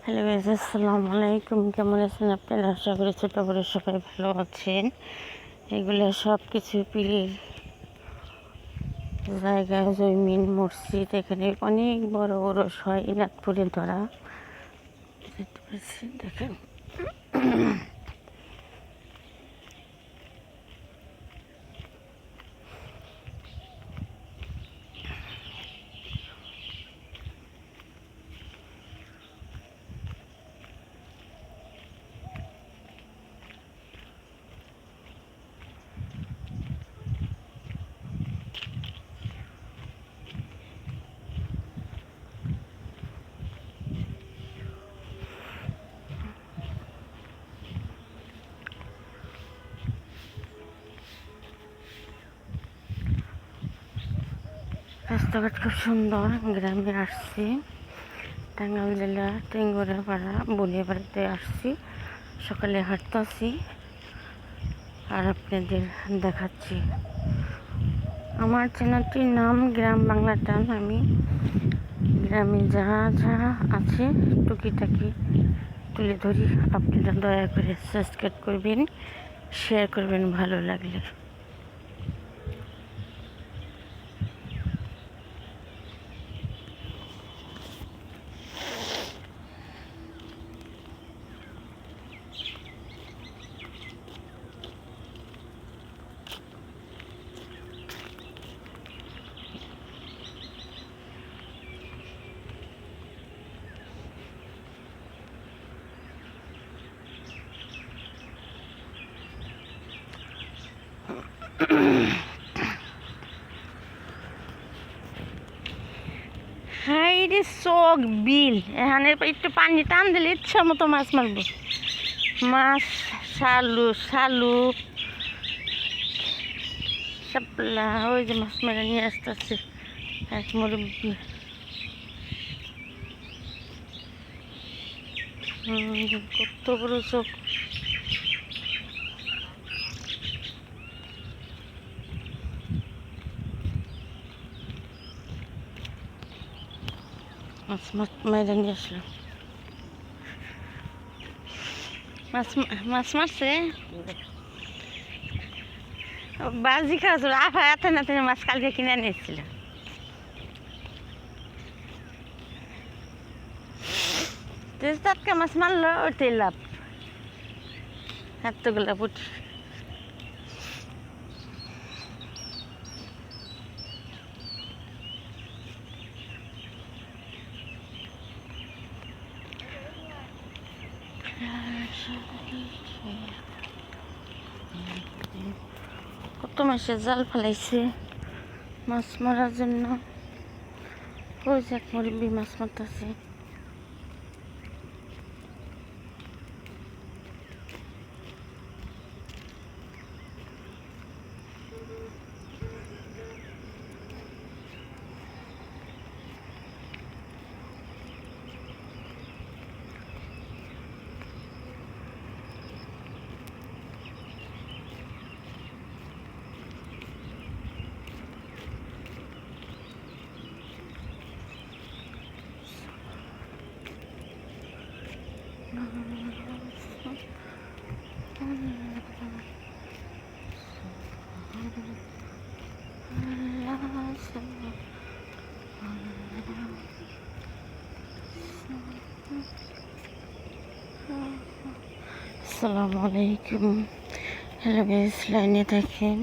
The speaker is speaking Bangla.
হ্যালো গাইস, আসসালামু আলাইকুম। কেমন আছেন আপনারা? আশা করি ছোটো বড় সবাই ভালো আছেন। এগুলো সব কিছু পীরের জায়গা, জৈমিন মসজিদ। এখানে অনেক বড় ওরস হয় ইনাতপুরে ধরা। দেখেন রাস্তাঘাট খুব সুন্দর। গ্রামে আসছি, টাঙ্গাইল জেলা টেঙ্গুরা পাড়া বলিয়াপাড়াতে আসছি। সকালে হাঁটতেছি আর আপনাদের দেখাচ্ছি। আমার চ্যানেলটির নাম গ্রাম বাংলা টান। আমি গ্রামে যা যা আছে টুকিটাকি তুলে ধরি। আপনারা দয়া করে সাবস্ক্রাইব করবেন, শেয়ার করবেন ভালো লাগলে। হাই রে চোখ বিল, এখানে একটু পানি টান দিলে ইচ্ছা মতো মাছ মারবো। মাছ শালু শাপলা, ওই যে মাছ মেরে নিয়ে আসতেছে এক মুরব্বী। কত বড় চোখ। মাছ মাছ মেরে নিয়ে আসলো। মাছ মাছ মারছে বাজি খাওয়া আফা এত না মাছ কালকে কিনে নিয়েছিল। টাটকা মাছ মারলো, ওটাই লাভ। এতগুলা পুটি কত মাসে জাল ফেলাইছে মাছ মারার জন্য। ওই যে এক মুরব্বী মাছ মারতেছে। আসসালামু আলাইকুম। হ্যালো গাইস, লাইনে থাকেন।